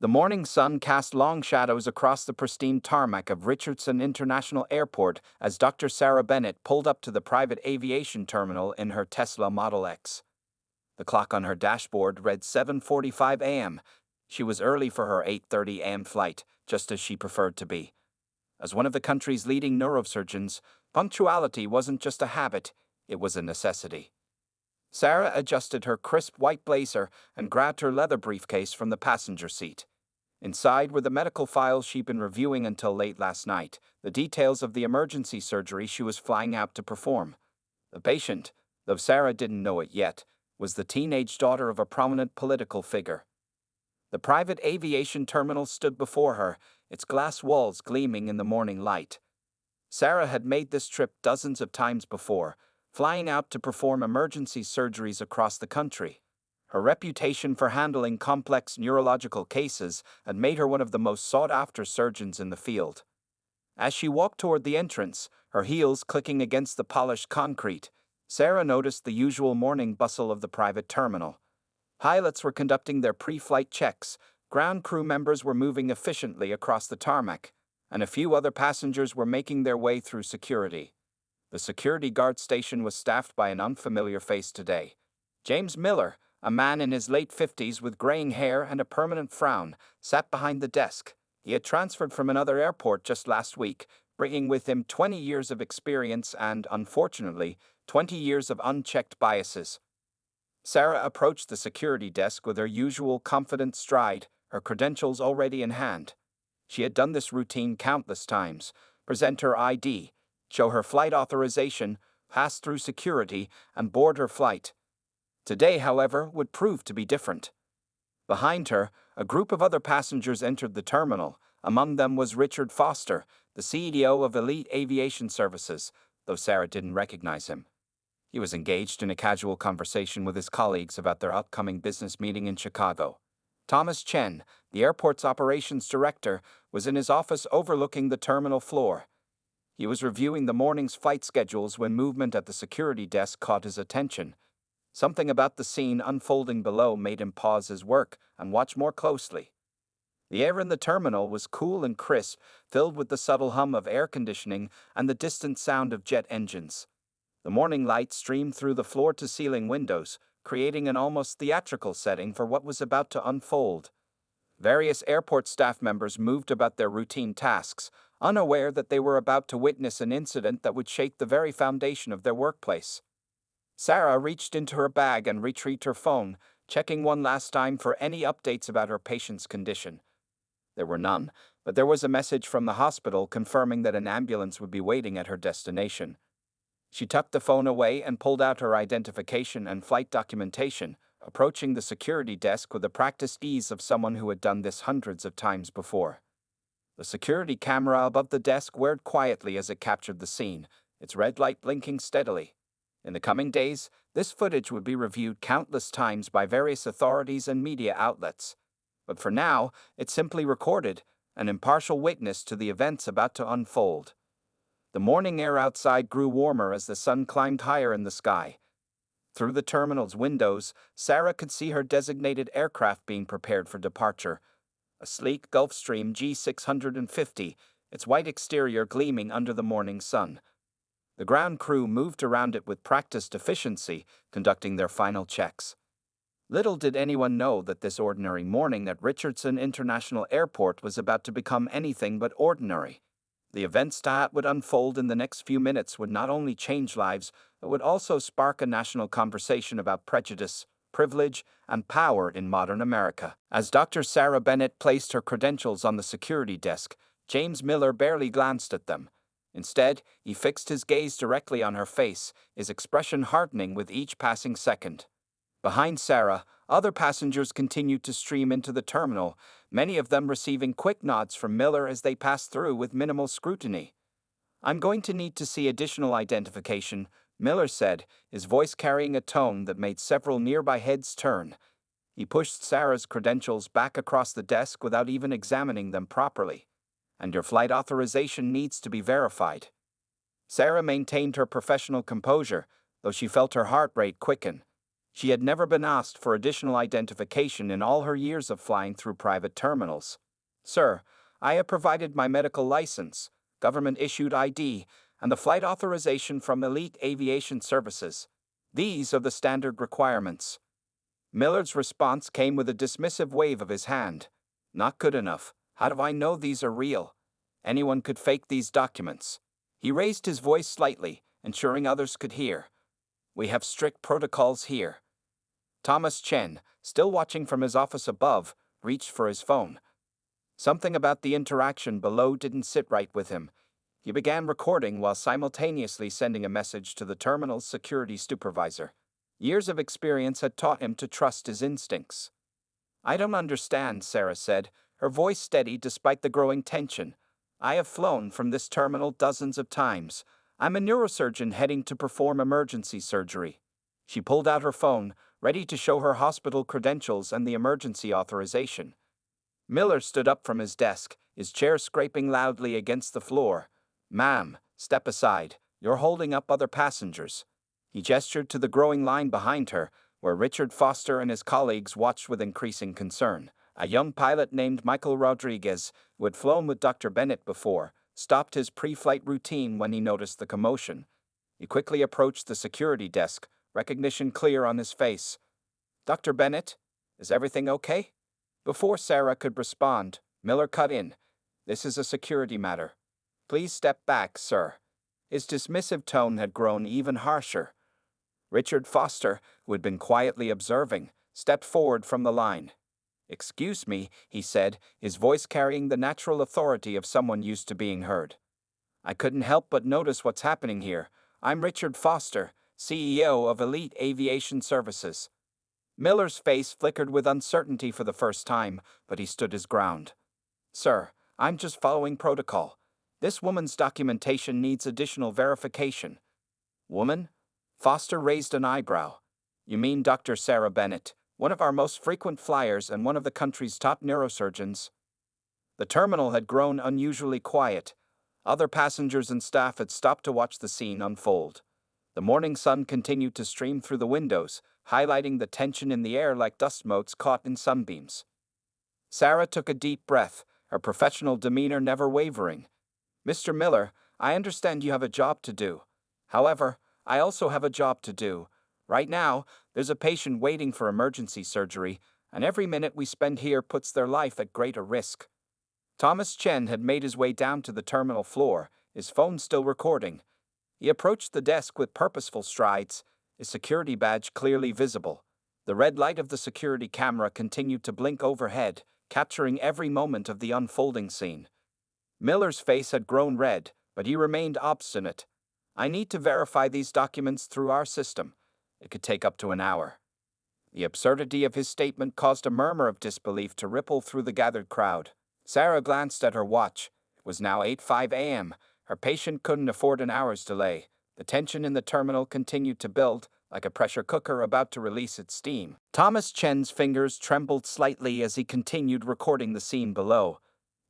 The morning sun cast long shadows across the pristine tarmac of Richardson International Airport as Dr. Sarah Bennett pulled up to the private aviation terminal in her Tesla Model X. The clock on her dashboard read 7:45 a.m. She was early for her 8:30 a.m. flight, just as she preferred to be. As one of the country's leading neurosurgeons, punctuality wasn't just a habit, it was a necessity. Sarah adjusted her crisp white blazer and grabbed her leather briefcase from the passenger seat. Inside were the medical files she'd been reviewing until late last night, the details of the emergency surgery she was flying out to perform. The patient, though Sarah didn't know it yet, was the teenage daughter of a prominent political figure. The private aviation terminal stood before her, its glass walls gleaming in the morning light. Sarah had made this trip dozens of times before, flying out to perform emergency surgeries across the country. Her reputation for handling complex neurological cases had made her one of the most sought-after surgeons in the field. As she walked toward the entrance, her heels clicking against the polished concrete, Sarah noticed the usual morning bustle of the private terminal. Pilots were conducting their pre-flight checks, ground crew members were moving efficiently across the tarmac, and a few other passengers were making their way through security. The security guard station was staffed by an unfamiliar face today. James Miller, a man in his late 50s with graying hair and a permanent frown, sat behind the desk. He had transferred from another airport just last week, bringing with him 20 years of experience and, unfortunately, 20 years of unchecked biases. Sarah approached the security desk with her usual confident stride, her credentials already in hand. She had done this routine countless times: present her ID, show her flight authorization, pass through security, and board her flight. Today, however, would prove to be different. Behind her, a group of other passengers entered the terminal. Among them was Richard Foster, the CEO of Elite Aviation Services, though Sarah didn't recognize him. He was engaged in a casual conversation with his colleagues about their upcoming business meeting in Chicago. Thomas Chen, the airport's operations director, was in his office overlooking the terminal floor. He was reviewing the morning's flight schedules when movement at the security desk caught his attention. Something about the scene unfolding below made him pause his work and watch more closely. The air in the terminal was cool and crisp, filled with the subtle hum of air conditioning and the distant sound of jet engines. The morning light streamed through the floor-to-ceiling windows, creating an almost theatrical setting for what was about to unfold. Various airport staff members moved about their routine tasks, unaware that they were about to witness an incident that would shake the very foundation of their workplace. Sarah reached into her bag and retrieved her phone, checking one last time for any updates about her patient's condition. There were none, but there was a message from the hospital confirming that an ambulance would be waiting at her destination. She tucked the phone away and pulled out her identification and flight documentation, approaching the security desk with the practiced ease of someone who had done this hundreds of times before. The security camera above the desk whirred quietly as it captured the scene, its red light blinking steadily. In the coming days, this footage would be reviewed countless times by various authorities and media outlets. But for now, it simply recorded, an impartial witness to the events about to unfold. The morning air outside grew warmer as the sun climbed higher in the sky. Through the terminal's windows, Sarah could see her designated aircraft being prepared for departure. A sleek Gulfstream G650, its white exterior gleaming under the morning sun. The ground crew moved around it with practiced efficiency, conducting their final checks. Little did anyone know that this ordinary morning at Richardson International Airport was about to become anything but ordinary. The events that would unfold in the next few minutes would not only change lives, but would also spark a national conversation about prejudice, privilege, and power in modern America. As Dr. Sarah Bennett placed her credentials on the security desk, James Miller barely glanced at them. Instead, he fixed his gaze directly on her face, his expression hardening with each passing second. Behind Sarah, other passengers continued to stream into the terminal, many of them receiving quick nods from Miller as they passed through with minimal scrutiny. "I'm going to need to see additional identification," Miller said, his voice carrying a tone that made several nearby heads turn. He pushed Sarah's credentials back across the desk without even examining them properly. "And your flight authorization needs to be verified." Sarah maintained her professional composure, though she felt her heart rate quicken. She had never been asked for additional identification in all her years of flying through private terminals. "Sir, I have provided my medical license, government-issued ID, and the flight authorization from Elite Aviation Services. These are the standard requirements." Millard's response came with a dismissive wave of his hand. "Not good enough. How do I know these are real? Anyone could fake these documents." He raised his voice slightly, ensuring others could hear. "We have strict protocols here." Thomas Chen, still watching from his office above, reached for his phone. Something about the interaction below didn't sit right with him. He began recording while simultaneously sending a message to the terminal's security supervisor. Years of experience had taught him to trust his instincts. "I don't understand," Sarah said, her voice steady despite the growing tension. "I have flown from this terminal dozens of times. I'm a neurosurgeon heading to perform emergency surgery." She pulled out her phone, ready to show her hospital credentials and the emergency authorization. Miller stood up from his desk, his chair scraping loudly against the floor. "Ma'am, step aside. You're holding up other passengers." He gestured to the growing line behind her, where Richard Foster and his colleagues watched with increasing concern. A young pilot named Michael Rodriguez, who had flown with Dr. Bennett before, stopped his pre-flight routine when he noticed the commotion. He quickly approached the security desk, recognition clear on his face. "Dr. Bennett, is everything okay?" Before Sarah could respond, Miller cut in. "This is a security matter. Please step back, sir." His dismissive tone had grown even harsher. Richard Foster, who had been quietly observing, stepped forward from the line. "Excuse me," he said, his voice carrying the natural authority of someone used to being heard. "I couldn't help but notice what's happening here. I'm Richard Foster, CEO of Elite Aviation Services." Miller's face flickered with uncertainty for the first time, but he stood his ground. "Sir, I'm just following protocol. This woman's documentation needs additional verification." "Woman?" Foster raised an eyebrow. "You mean Dr. Sarah Bennett, one of our most frequent flyers and one of the country's top neurosurgeons?" The terminal had grown unusually quiet. Other passengers and staff had stopped to watch the scene unfold. The morning sun continued to stream through the windows, highlighting the tension in the air like dust motes caught in sunbeams. Sarah took a deep breath, her professional demeanor never wavering. "Mr. Miller, I understand you have a job to do. However, I also have a job to do. Right now, there's a patient waiting for emergency surgery, and every minute we spend here puts their life at greater risk." Thomas Chen had made his way down to the terminal floor, his phone still recording. He approached the desk with purposeful strides, his security badge clearly visible. The red light of the security camera continued to blink overhead, capturing every moment of the unfolding scene. Miller's face had grown red, but he remained obstinate. "I need to verify these documents through our system. It could take up to an hour." The absurdity of his statement caused a murmur of disbelief to ripple through the gathered crowd. Sarah glanced at her watch. It was now 8:05 a.m. Her patient couldn't afford an hour's delay. The tension in the terminal continued to build, like a pressure cooker about to release its steam. Thomas Chen's fingers trembled slightly as he continued recording the scene below.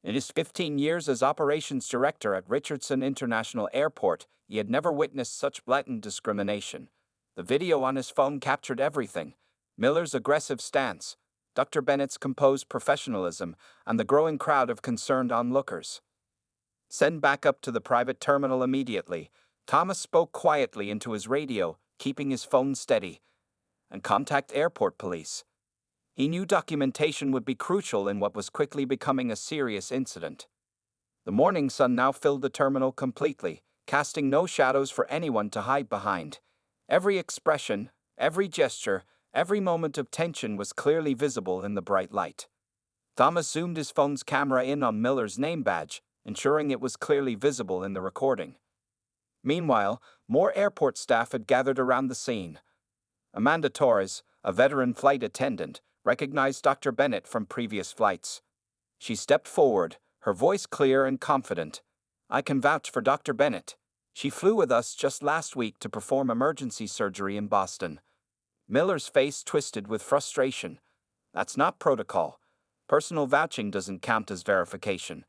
In his 15 years as operations director at Richardson International Airport, he had never witnessed such blatant discrimination. The video on his phone captured everything: Miller's aggressive stance, Dr. Bennett's composed professionalism, and the growing crowd of concerned onlookers. "Send backup to the private terminal immediately." Thomas spoke quietly into his radio, keeping his phone steady. "And contact airport police." He knew documentation would be crucial in what was quickly becoming a serious incident. The morning sun now filled the terminal completely, casting no shadows for anyone to hide behind. Every expression, every gesture, every moment of tension was clearly visible in the bright light. Thomas zoomed his phone's camera in on Miller's name badge, ensuring it was clearly visible in the recording. Meanwhile, more airport staff had gathered around the scene. Amanda Torres, a veteran flight attendant, recognized Dr. Bennett from previous flights. She stepped forward, her voice clear and confident. "I can vouch for Dr. Bennett. She flew with us just last week to perform emergency surgery in Boston." Miller's face twisted with frustration. "That's not protocol. Personal vouching doesn't count as verification."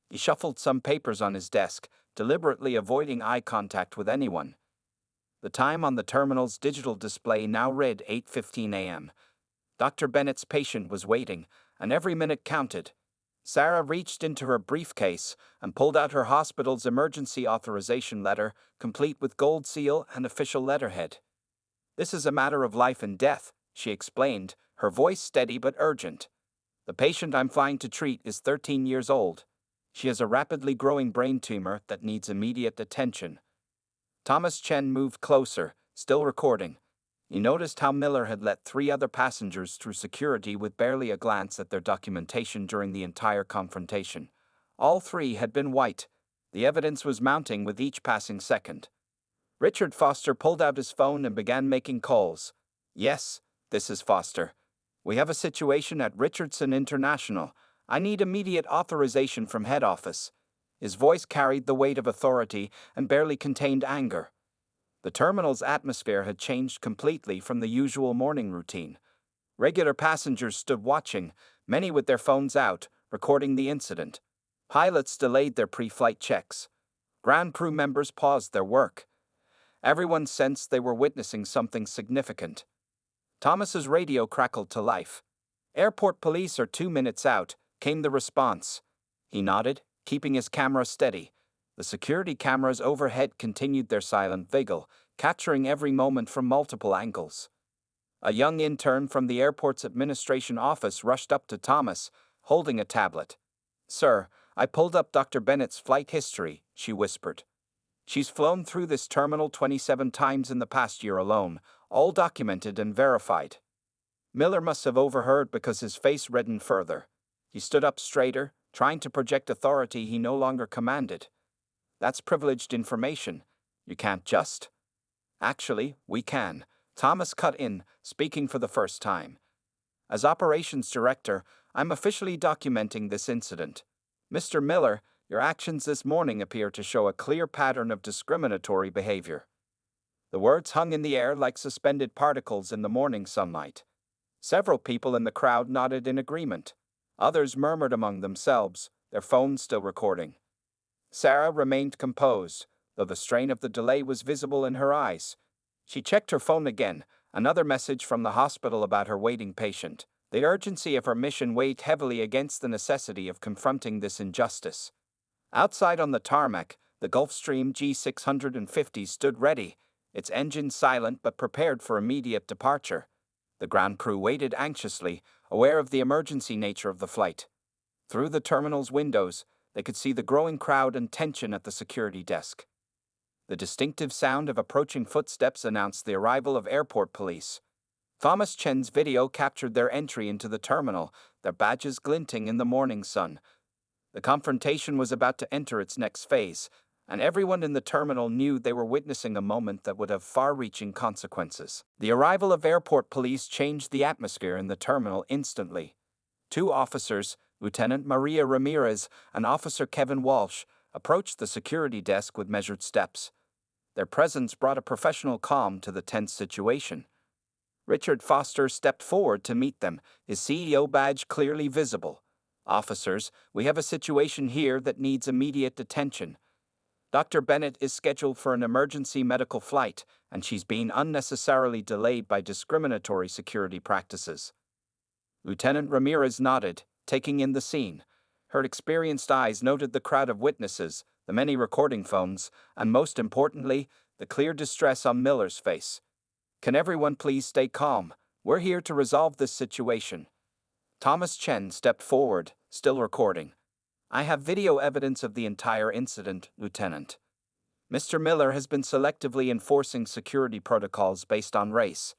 He shuffled some papers on his desk, deliberately avoiding eye contact with anyone. The time on the terminal's digital display now read 8:15 a.m. Dr. Bennett's patient was waiting, and every minute counted. Sarah reached into her briefcase and pulled out her hospital's emergency authorization letter, complete with gold seal and official letterhead. "This is a matter of life and death," she explained, her voice steady but urgent. "The patient I'm flying to treat is 13 years old. She has a rapidly growing brain tumor that needs immediate attention." Thomas Chen moved closer, still recording. He noticed how Miller had let 3 other passengers through security with barely a glance at their documentation during the entire confrontation. All 3 had been white. The evidence was mounting with each passing second. Richard Foster pulled out his phone and began making calls. "Yes, this is Foster. We have a situation at Richardson International. I need immediate authorization from head office." His voice carried the weight of authority and barely contained anger. The terminal's atmosphere had changed completely from the usual morning routine. Regular passengers stood watching, many with their phones out, recording the incident. Pilots delayed their pre-flight checks. Ground crew members paused their work. Everyone sensed they were witnessing something significant. Thomas's radio crackled to life. "Airport police are 2 minutes out," came the response. He nodded, keeping his camera steady. The security cameras overhead continued their silent vigil, capturing every moment from multiple angles. A young intern from the airport's administration office rushed up to Thomas, holding a tablet. "Sir, I pulled up Dr. Bennett's flight history," she whispered. "She's flown through this terminal 27 times in the past year alone, all documented and verified." Miller must have overheard because his face reddened further. He stood up straighter, trying to project authority he no longer commanded. "That's privileged information. You can't just—" "Actually, we can," Thomas cut in, speaking for the first time. "As operations director, I'm officially documenting this incident. Mr. Miller, your actions this morning appear to show a clear pattern of discriminatory behavior." The words hung in the air like suspended particles in the morning sunlight. Several people in the crowd nodded in agreement. Others murmured among themselves, their phones still recording. Sarah remained composed, though the strain of the delay was visible in her eyes. She checked her phone again, another message from the hospital about her waiting patient. The urgency of her mission weighed heavily against the necessity of confronting this injustice. Outside on the tarmac, the Gulfstream G650 stood ready, its engine silent but prepared for immediate departure. The ground crew waited anxiously, aware of the emergency nature of the flight. Through the terminal's windows, they could see the growing crowd and tension at the security desk. The distinctive sound of approaching footsteps announced the arrival of airport police. Thomas Chen's video captured their entry into the terminal, their badges glinting in the morning sun. The confrontation was about to enter its next phase, and everyone in the terminal knew they were witnessing a moment that would have far-reaching consequences. The arrival of airport police changed the atmosphere in the terminal instantly. 2 officers, Lieutenant Maria Ramirez and Officer Kevin Walsh, approached the security desk with measured steps. Their presence brought a professional calm to the tense situation. Richard Foster stepped forward to meet them, his CEO badge clearly visible. "Officers, we have a situation here that needs immediate attention. Dr. Bennett is scheduled for an emergency medical flight, and she's being unnecessarily delayed by discriminatory security practices." Lieutenant Ramirez nodded, taking in the scene. Her experienced eyes noted the crowd of witnesses, the many recording phones, and most importantly, the clear distress on Miller's face. "Can everyone please stay calm? We're here to resolve this situation." Thomas Chen stepped forward, still recording. "I have video evidence of the entire incident, Lieutenant. Mr. Miller has been selectively enforcing security protocols based on race.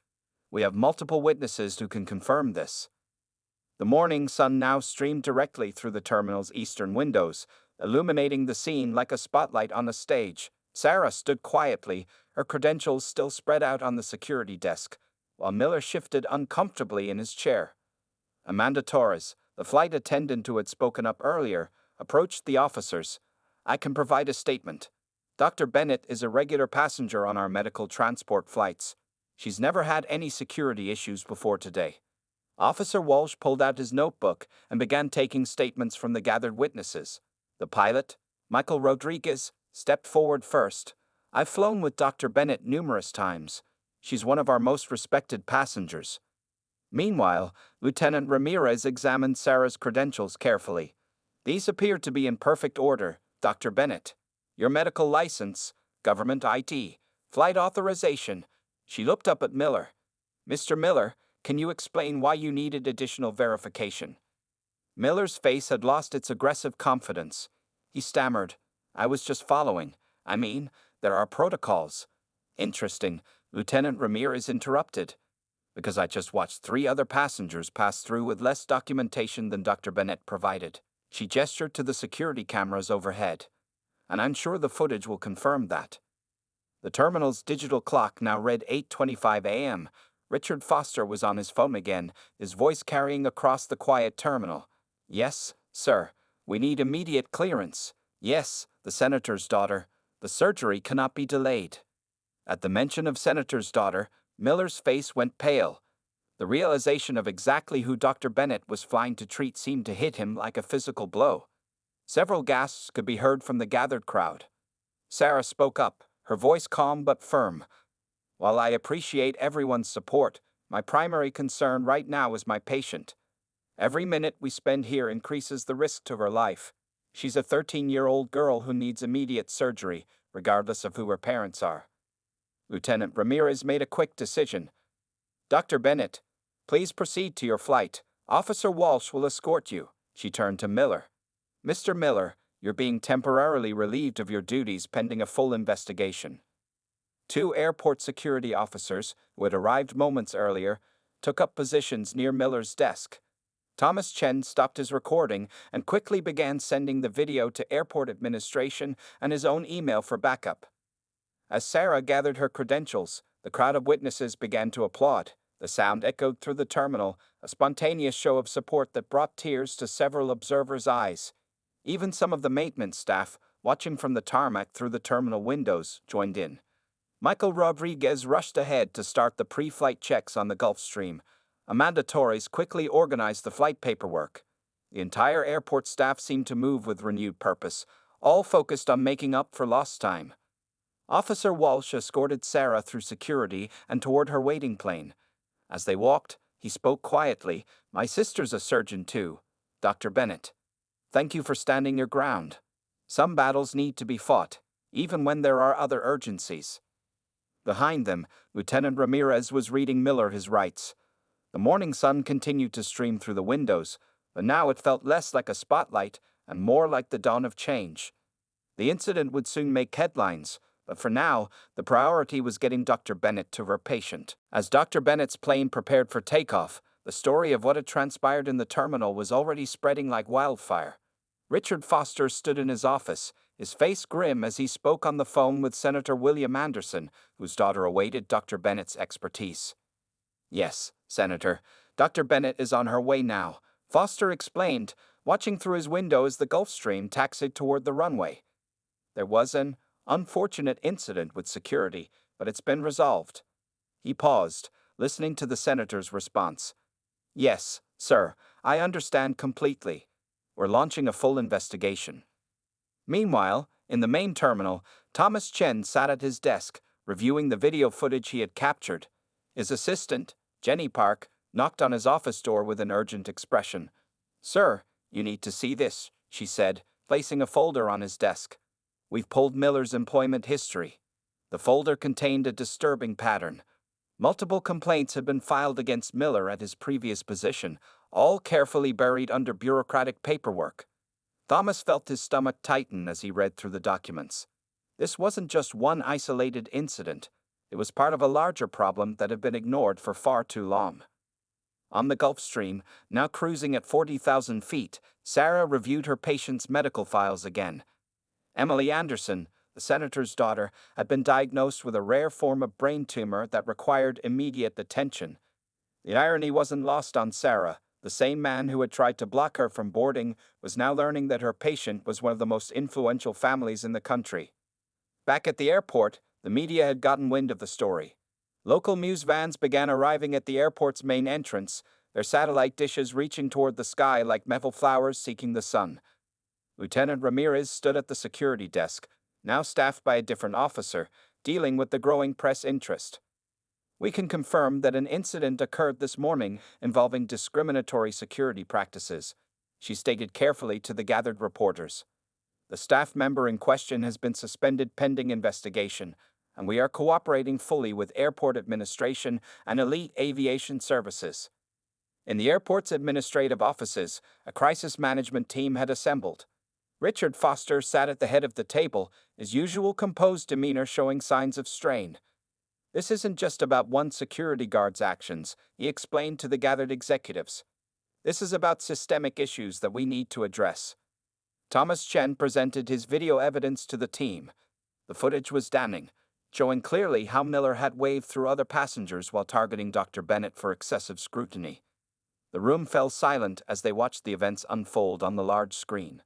We have multiple witnesses who can confirm this." The morning sun now streamed directly through the terminal's eastern windows, illuminating the scene like a spotlight on a stage. Sarah stood quietly, her credentials still spread out on the security desk, while Miller shifted uncomfortably in his chair. Amanda Torres, the flight attendant who had spoken up earlier, approached the officers. "I can provide a statement. Dr. Bennett is a regular passenger on our medical transport flights. She's never had any security issues before today." Officer Walsh pulled out his notebook and began taking statements from the gathered witnesses. The pilot, Michael Rodriguez, stepped forward first. I've flown with Dr. Bennett numerous times. She's one of our most respected passengers. Meanwhile, Lieutenant Ramirez examined Sarah's credentials carefully. These appear to be in perfect order, Dr. Bennett. Your medical license, government ID, flight authorization. She looked up at Miller. Mr. Miller, can you explain why you needed additional verification? Miller's face had lost its aggressive confidence. He stammered, I was just following. There are protocols. Interesting, Lieutenant Ramirez interrupted. Because I just watched 3 other passengers pass through with less documentation than Dr. Bennett provided. She gestured to the security cameras overhead. And I'm sure the footage will confirm that. The terminal's digital clock now read 8:25 a.m. Richard Foster was on his phone again, his voice carrying across the quiet terminal. Yes, sir. We need immediate clearance. Yes, the senator's daughter. The surgery cannot be delayed. At the mention of senator's daughter, Miller's face went pale. The realization of exactly who Dr. Bennett was flying to treat seemed to hit him like a physical blow. Several gasps could be heard from the gathered crowd. Sarah spoke up, her voice calm but firm. While I appreciate everyone's support, my primary concern right now is my patient. Every minute we spend here increases the risk to her life. She's a 13-year-old girl who needs immediate surgery, regardless of who her parents are. Lieutenant Ramirez made a quick decision. Dr. Bennett, please proceed to your flight. Officer Walsh will escort you. She turned to Miller. Mr. Miller, you're being temporarily relieved of your duties pending a full investigation. 2 airport security officers, who had arrived moments earlier, took up positions near Miller's desk. Thomas Chen stopped his recording and quickly began sending the video to airport administration and his own email for backup. As Sarah gathered her credentials, the crowd of witnesses began to applaud. The sound echoed through the terminal, a spontaneous show of support that brought tears to several observers' eyes. Even some of the maintenance staff, watching from the tarmac through the terminal windows, joined in. Michael Rodriguez rushed ahead to start the pre-flight checks on the Gulfstream. Amanda Torres quickly organized the flight paperwork. The entire airport staff seemed to move with renewed purpose, all focused on making up for lost time. Officer Walsh escorted Sarah through security and toward her waiting plane. As they walked, he spoke quietly. My sister's a surgeon too, Dr. Bennett. Thank you for standing your ground. Some battles need to be fought, even when there are other urgencies. Behind them, Lieutenant Ramirez was reading Miller his rights. The morning sun continued to stream through the windows, but now it felt less like a spotlight and more like the dawn of change. The incident would soon make headlines, but for now, the priority was getting Dr. Bennett to her patient. As Dr. Bennett's plane prepared for takeoff, the story of what had transpired in the terminal was already spreading like wildfire. Richard Foster stood in his office, his face grim as he spoke on the phone with Senator William Anderson, whose daughter awaited Dr. Bennett's expertise. Yes, Senator, Dr. Bennett is on her way now, Foster explained, watching through his window as the Gulfstream taxied toward the runway. There was an unfortunate incident with security, but it's been resolved. He paused, listening to the senator's response. Yes, sir, I understand completely. We're launching a full investigation. Meanwhile, in the main terminal, Thomas Chen sat at his desk, reviewing the video footage he had captured. His assistant, Jenny Park, knocked on his office door with an urgent expression. Sir, you need to see this, she said, placing a folder on his desk. We've pulled Miller's employment history. The folder contained a disturbing pattern. Multiple complaints had been filed against Miller at his previous position, all carefully buried under bureaucratic paperwork. Thomas felt his stomach tighten as he read through the documents. This wasn't just one isolated incident. It was part of a larger problem that had been ignored for far too long. On the Gulfstream, now cruising at 40,000 feet, Sarah reviewed her patient's medical files again. Emily Anderson, the senator's daughter, had been diagnosed with a rare form of brain tumor that required immediate attention. The irony wasn't lost on Sarah. The same man who had tried to block her from boarding was now learning that her patient was one of the most influential families in the country. Back at the airport, the media had gotten wind of the story. Local news vans began arriving at the airport's main entrance, their satellite dishes reaching toward the sky like metal flowers seeking the sun. Lieutenant Ramirez stood at the security desk, now staffed by a different officer, dealing with the growing press interest. We can confirm that an incident occurred this morning involving discriminatory security practices, she stated carefully to the gathered reporters. The staff member in question has been suspended pending investigation, and we are cooperating fully with airport administration and elite aviation services. In the airport's administrative offices, a crisis management team had assembled. Richard Foster sat at the head of the table, his usual composed demeanor showing signs of strain. This isn't just about one security guard's actions, he explained to the gathered executives. This is about systemic issues that we need to address. Thomas Chen presented his video evidence to the team. The footage was damning, showing clearly how Miller had waved through other passengers while targeting Dr. Bennett for excessive scrutiny. The room fell silent as they watched the events unfold on the large screen.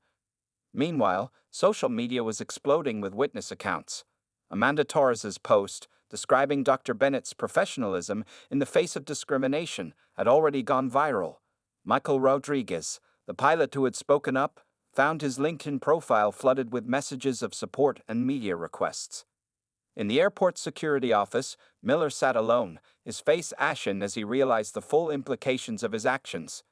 Meanwhile, social media was exploding with witness accounts. Amanda Torres's post, describing Dr. Bennett's professionalism in the face of discrimination, had already gone viral. Michael Rodriguez, the pilot who had spoken up, found his LinkedIn profile flooded with messages of support and media requests. In the airport security office, Miller sat alone, his face ashen as he realized the full implications of his actions.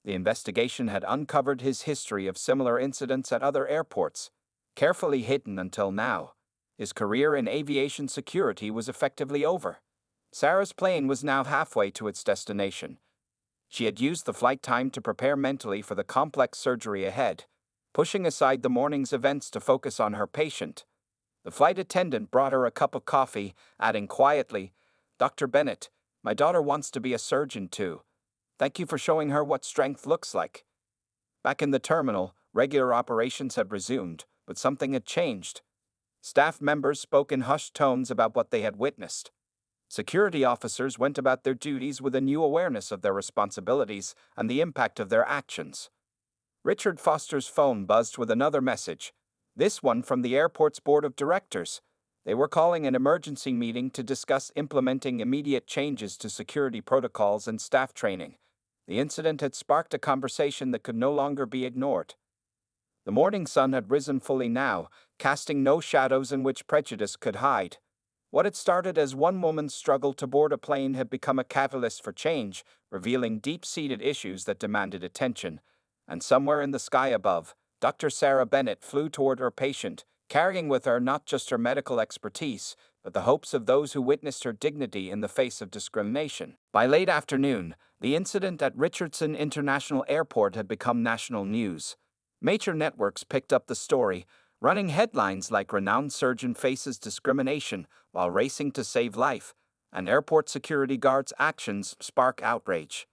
The investigation had uncovered his history of similar incidents at other airports, carefully hidden until now. His career in aviation security was effectively over. Sarah's plane was now halfway to its destination. She had used the flight time to prepare mentally for the complex surgery ahead, pushing aside the morning's events to focus on her patient. The flight attendant brought her a cup of coffee, adding quietly, "Dr. Bennett, my daughter wants to be a surgeon too. Thank you for showing her what strength looks like." Back in the terminal, regular operations had resumed, but something had changed. Staff members spoke in hushed tones about what they had witnessed. Security officers went about their duties with a new awareness of their responsibilities and the impact of their actions. Richard Foster's phone buzzed with another message, this one from the airport's board of directors. They were calling an emergency meeting to discuss implementing immediate changes to security protocols and staff training. The incident had sparked a conversation that could no longer be ignored. The morning sun had risen fully now, casting no shadows in which prejudice could hide. What had started as one woman's struggle to board a plane had become a catalyst for change, revealing deep-seated issues that demanded attention. And somewhere in the sky above, Dr. Sarah Bennett flew toward her patient, carrying with her not just her medical expertise, but the hopes of those who witnessed her dignity in the face of discrimination. By late afternoon, the incident at Richardson International Airport had become national news. Major networks picked up the story, running headlines like "Renowned Surgeon Faces Discrimination While Racing to Save Life," and "Airport Security Guards' Actions Spark Outrage."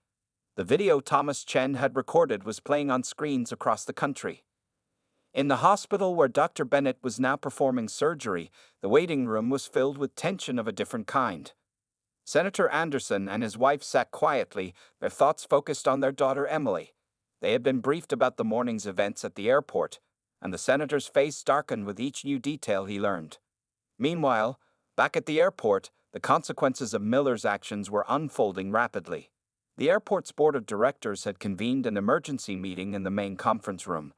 The video Thomas Chen had recorded was playing on screens across the country. In the hospital where Dr. Bennett was now performing surgery, the waiting room was filled with tension of a different kind. Senator Anderson and his wife sat quietly, their thoughts focused on their daughter Emily. They had been briefed about the morning's events at the airport, and the senator's face darkened with each new detail he learned. Meanwhile, back at the airport, the consequences of Miller's actions were unfolding rapidly. The airport's board of directors had convened an emergency meeting in the main conference room.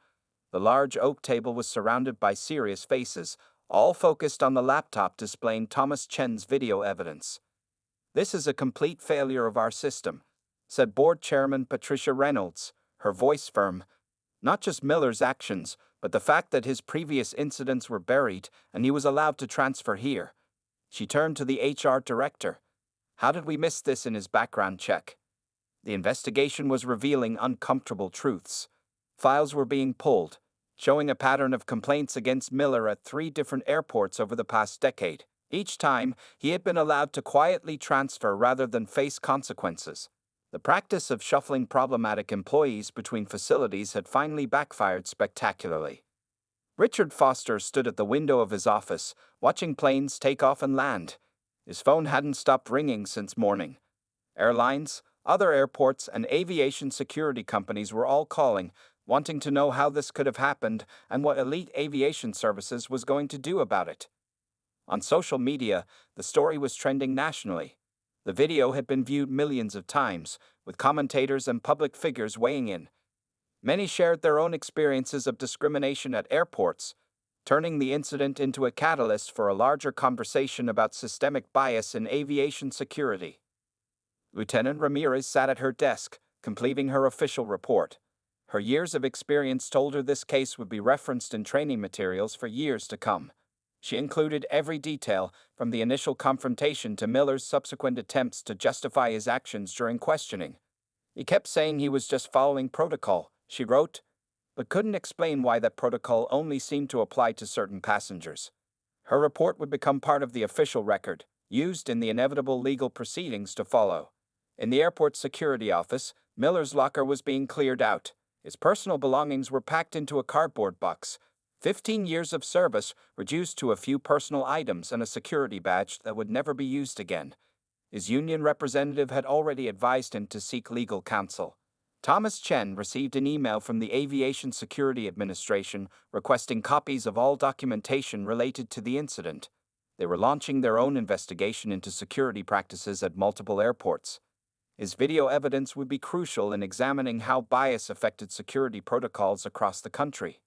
The large oak table was surrounded by serious faces, all focused on the laptop displaying Thomas Chen's video evidence. "This is a complete failure of our system," said board chairman Patricia Reynolds, her voice firm. "Not just Miller's actions, but the fact that his previous incidents were buried and he was allowed to transfer here." She turned to the HR director. "How did we miss this in his background check?" The investigation was revealing uncomfortable truths. Files were being pulled, showing a pattern of complaints against Miller at 3 different airports over the past decade. Each time, he had been allowed to quietly transfer rather than face consequences. The practice of shuffling problematic employees between facilities had finally backfired spectacularly. Richard Foster stood at the window of his office, watching planes take off and land. His phone hadn't stopped ringing since morning. Airlines, other airports, and aviation security companies were all calling, wanting to know how this could have happened and what Elite Aviation Services was going to do about it. On social media, the story was trending nationally. The video had been viewed millions of times, with commentators and public figures weighing in. Many shared their own experiences of discrimination at airports. turning the incident into a catalyst for a larger conversation about systemic bias in aviation security. Lieutenant Ramirez sat at her desk, completing her official report. Her years of experience told her this case would be referenced in training materials for years to come. She included every detail, from the initial confrontation to Miller's subsequent attempts to justify his actions during questioning. He kept saying he was just following protocol, she wrote, but couldn't explain why that protocol only seemed to apply to certain passengers. Her report would become part of the official record, used in the inevitable legal proceedings to follow. In the airport security office, Miller's locker was being cleared out. His personal belongings were packed into a cardboard box. 15 years of service reduced to a few personal items and a security badge that would never be used again. His union representative had already advised him to seek legal counsel. Thomas Chen received an email from the Aviation Security Administration requesting copies of all documentation related to the incident. They were launching their own investigation into security practices at multiple airports. His video evidence would be crucial in examining how bias affected security protocols across the country.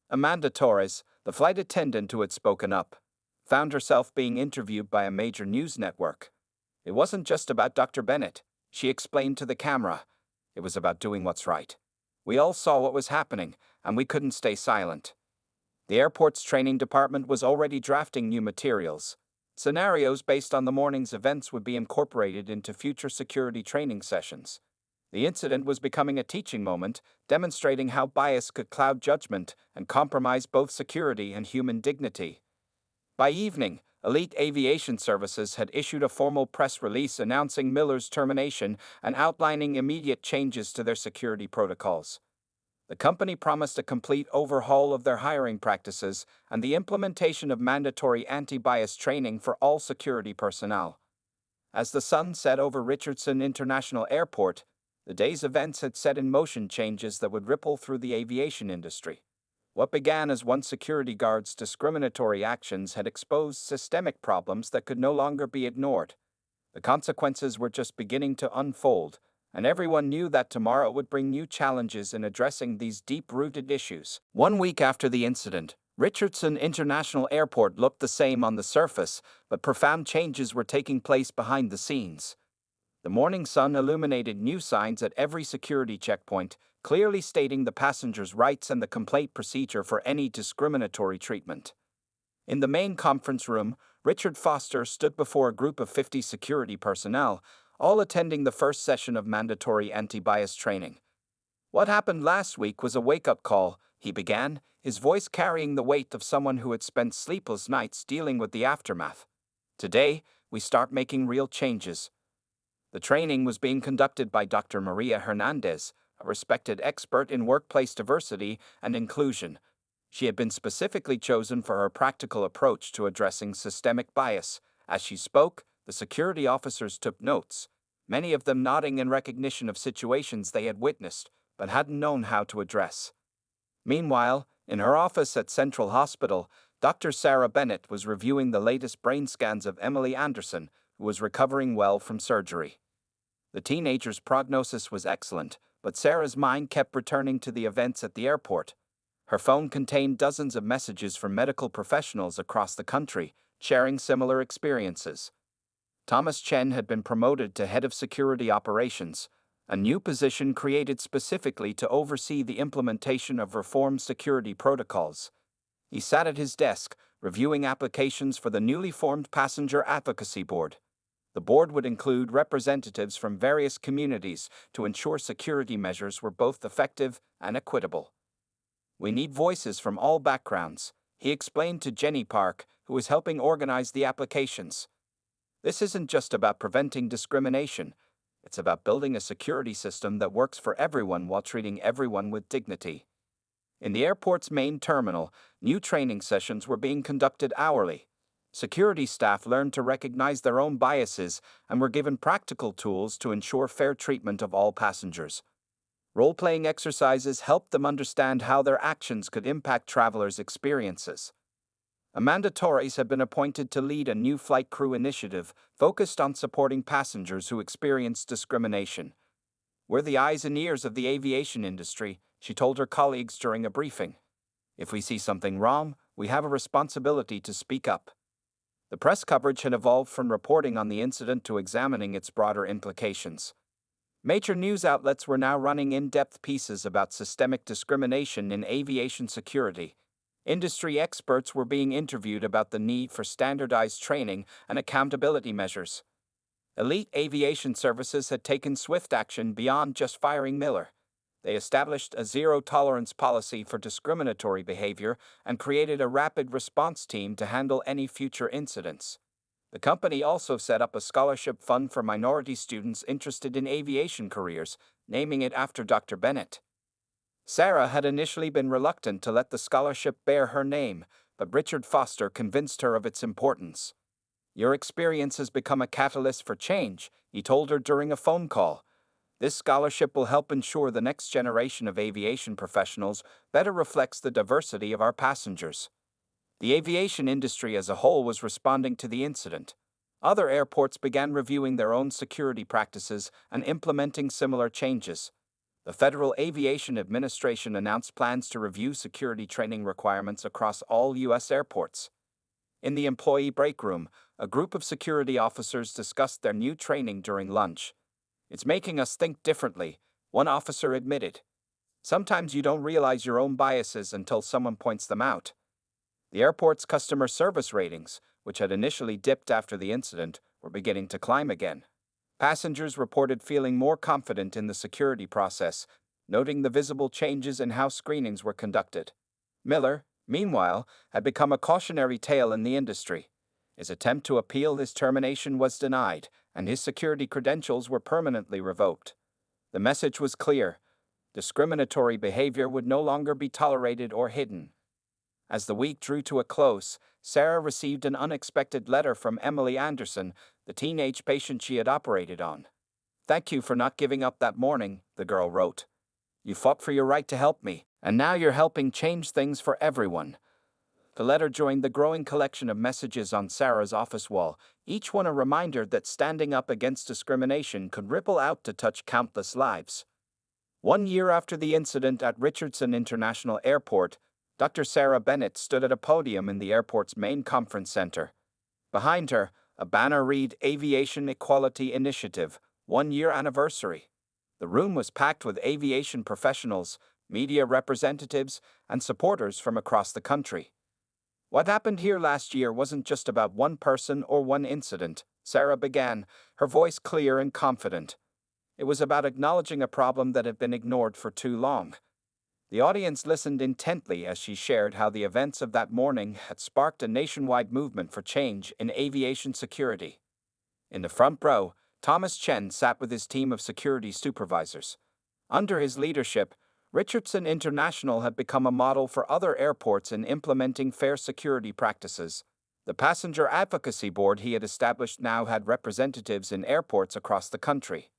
Amanda Torres, the flight attendant who had spoken up, found herself being interviewed by a major news network. It wasn't just about Dr. Bennett, she explained to the camera. It was about doing what's right. We all saw what was happening, and we couldn't stay silent. The airport's training department was already drafting new materials. Scenarios based on the morning's events would be incorporated into future security training sessions. The incident was becoming a teaching moment, demonstrating how bias could cloud judgment and compromise both security and human dignity. By evening, Elite Aviation Services had issued a formal press release announcing Miller's termination and outlining immediate changes to their security protocols. The company promised a complete overhaul of their hiring practices and the implementation of mandatory anti-bias training for all security personnel. As the sun set over Richardson International Airport, the day's events had set in motion changes that would ripple through the aviation industry. What began as one security guard's discriminatory actions had exposed systemic problems that could no longer be ignored. The consequences were just beginning to unfold, and everyone knew that tomorrow would bring new challenges in addressing these deep-rooted issues. 1 week after the incident, Richardson International Airport looked the same on the surface, but profound changes were taking place behind the scenes. The morning sun illuminated new signs at every security checkpoint, clearly stating the passengers' rights and the complaint procedure for any discriminatory treatment. In the main conference room, Richard Foster stood before a group of 50 security personnel, all attending the first session of mandatory anti-bias training. What happened last week was a wake-up call, he began, his voice carrying the weight of someone who had spent sleepless nights dealing with the aftermath. Today, we start making real changes. The training was being conducted by Dr. Maria Hernandez, a respected expert in workplace diversity and inclusion. She had been specifically chosen for her practical approach to addressing systemic bias. As she spoke, the security officers took notes, many of them nodding in recognition of situations they had witnessed but hadn't known how to address. Meanwhile, in her office at Central Hospital, Dr. Sarah Bennett was reviewing the latest brain scans of Emily Anderson, who was recovering well from surgery. The teenager's prognosis was excellent, but Sarah's mind kept returning to the events at the airport. Her phone contained dozens of messages from medical professionals across the country, sharing similar experiences. Thomas Chen had been promoted to head of security operations, a new position created specifically to oversee the implementation of reformed security protocols. He sat at his desk, reviewing applications for the newly formed Passenger Advocacy Board. The board would include representatives from various communities to ensure security measures were both effective and equitable. We need voices from all backgrounds, he explained to Jenny Park, who was helping organize the applications. This isn't just about preventing discrimination, it's about building a security system that works for everyone while treating everyone with dignity. In the airport's main terminal, new training sessions were being conducted hourly. Security staff learned to recognize their own biases and were given practical tools to ensure fair treatment of all passengers. Role-playing exercises helped them understand how their actions could impact travelers' experiences. Amanda Torres had been appointed to lead a new flight crew initiative focused on supporting passengers who experienced discrimination. We're the eyes and ears of the aviation industry, she told her colleagues during a briefing. If we see something wrong, we have a responsibility to speak up. The press coverage had evolved from reporting on the incident to examining its broader implications. Major news outlets were now running in-depth pieces about systemic discrimination in aviation security. Industry experts were being interviewed about the need for standardized training and accountability measures. Elite Aviation Services had taken swift action beyond just firing Miller. They established a zero-tolerance policy for discriminatory behavior and created a rapid response team to handle any future incidents. The company also set up a scholarship fund for minority students interested in aviation careers, naming it after Dr. Bennett. Sarah had initially been reluctant to let the scholarship bear her name, but Richard Foster convinced her of its importance. "Your experience has become a catalyst for change," he told her during a phone call. "This scholarship will help ensure the next generation of aviation professionals better reflects the diversity of our passengers." The aviation industry as a whole was responding to the incident. Other airports began reviewing their own security practices and implementing similar changes. The Federal Aviation Administration announced plans to review security training requirements across all U.S. airports. In the employee break room, a group of security officers discussed their new training during lunch. "It's making us think differently," one officer admitted. "Sometimes you don't realize your own biases until someone points them out." The airport's customer service ratings, which had initially dipped after the incident, were beginning to climb again. Passengers reported feeling more confident in the security process, noting the visible changes in how screenings were conducted. Miller, meanwhile, had become a cautionary tale in the industry. His attempt to appeal his termination was denied, and his security credentials were permanently revoked. The message was clear: discriminatory behavior would no longer be tolerated or hidden. As the week drew to a close, Sarah received an unexpected letter from Emily Anderson, the teenage patient she had operated on. "Thank you for not giving up that morning," the girl wrote. "You fought for your right to help me, and now you're helping change things for everyone." The letter joined the growing collection of messages on Sarah's office wall, each one a reminder that standing up against discrimination could ripple out to touch countless lives. 1 year after the incident at Richardson International Airport, Dr. Sarah Bennett stood at a podium in the airport's main conference center. Behind her, a banner read "Aviation Equality Initiative, 1 year anniversary." The room was packed with aviation professionals, media representatives, and supporters from across the country. "What happened here last year wasn't just about one person or one incident," Sarah began, her voice clear and confident. "It was about acknowledging a problem that had been ignored for too long." The audience listened intently as she shared how the events of that morning had sparked a nationwide movement for change in aviation security. In the front row, Thomas Chen sat with his team of security supervisors. Under his leadership, Richardson International had become a model for other airports in implementing fair security practices. The passenger advocacy board he had established now had representatives in airports across the country.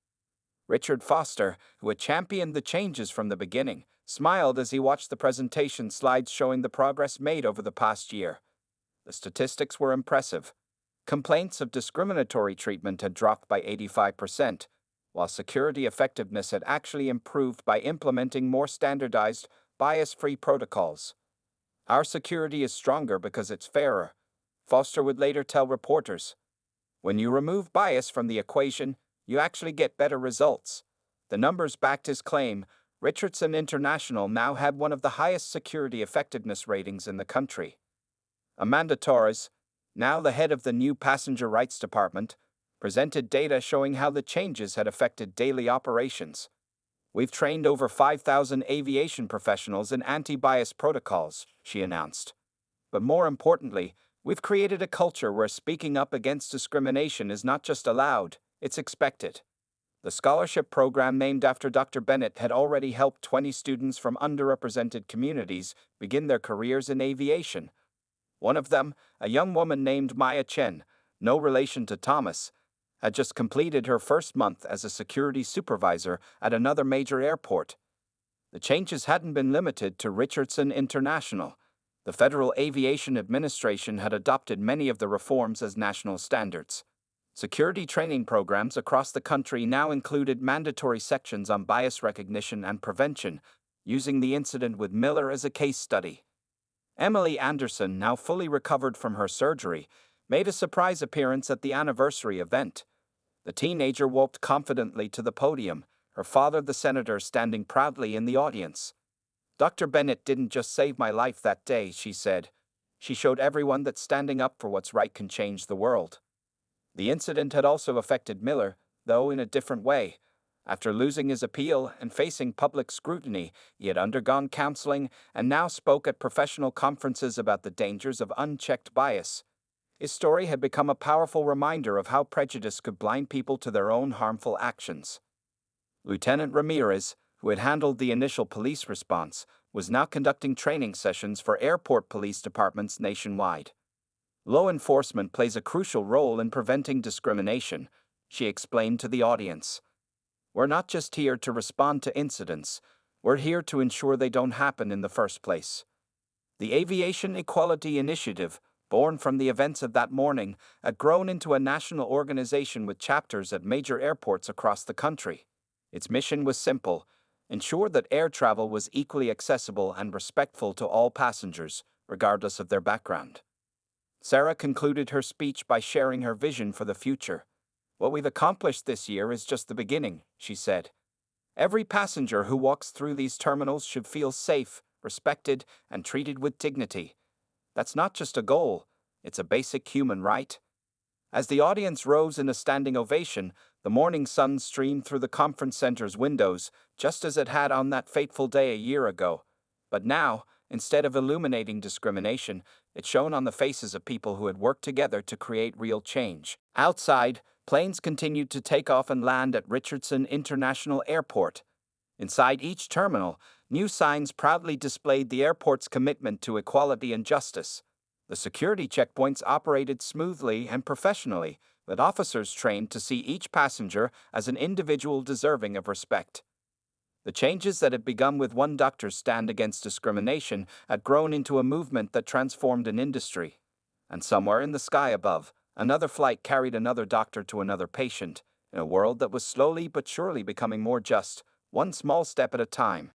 Richard Foster, who had championed the changes from the beginning, smiled as he watched the presentation slides showing the progress made over the past year. The statistics were impressive. Complaints of discriminatory treatment had dropped by 85%, while security effectiveness had actually improved by implementing more standardized, bias-free protocols. "Our security is stronger because it's fairer," Foster would later tell reporters. "When you remove bias from the equation, you actually get better results." The numbers backed his claim. Richardson International now had one of the highest security effectiveness ratings in the country. Amanda Torres, now the head of the new Passenger Rights Department, presented data showing how the changes had affected daily operations. "We've trained over 5,000 aviation professionals in anti-bias protocols," she announced. "But more importantly, we've created a culture where speaking up against discrimination is not just allowed, it's expected." The scholarship program named after Dr. Bennett had already helped 20 students from underrepresented communities begin their careers in aviation. One of them, a young woman named Maya Chen, no relation to Thomas, had just completed her first month as a security supervisor at another major airport. The changes hadn't been limited to Richardson International. The Federal Aviation Administration had adopted many of the reforms as national standards. Security training programs across the country now included mandatory sections on bias recognition and prevention, using the incident with Miller as a case study. Emily Anderson, now fully recovered from her surgery, made a surprise appearance at the anniversary event. The teenager walked confidently to the podium, her father, the senator, standing proudly in the audience. "Dr. Bennett didn't just save my life that day," she said. "She showed everyone that standing up for what's right can change the world." The incident had also affected Miller, though in a different way. After losing his appeal and facing public scrutiny, he had undergone counseling and now spoke at professional conferences about the dangers of unchecked bias. His story had become a powerful reminder of how prejudice could blind people to their own harmful actions. Lieutenant Ramirez, who had handled the initial police response, was now conducting training sessions for airport police departments nationwide. "Law enforcement plays a crucial role in preventing discrimination," she explained to the audience. "We're not just here to respond to incidents, we're here to ensure they don't happen in the first place." The Aviation Equality Initiative, born from the events of that morning, had grown into a national organization with chapters at major airports across the country. Its mission was simple: ensure that air travel was equally accessible and respectful to all passengers, regardless of their background. Sarah concluded her speech by sharing her vision for the future. "What we've accomplished this year is just the beginning," she said. "Every passenger who walks through these terminals should feel safe, respected, and treated with dignity. That's not just a goal, it's a basic human right." As the audience rose in a standing ovation, the morning sun streamed through the conference center's windows, just as it had on that fateful day a year ago. But now, instead of illuminating discrimination, it shone on the faces of people who had worked together to create real change. Outside, planes continued to take off and land at Richardson International Airport. Inside each terminal, new signs proudly displayed the airport's commitment to equality and justice. The security checkpoints operated smoothly and professionally, with officers trained to see each passenger as an individual deserving of respect. The changes that had begun with one doctor's stand against discrimination had grown into a movement that transformed an industry. And somewhere in the sky above, another flight carried another doctor to another patient, in a world that was slowly but surely becoming more just, one small step at a time.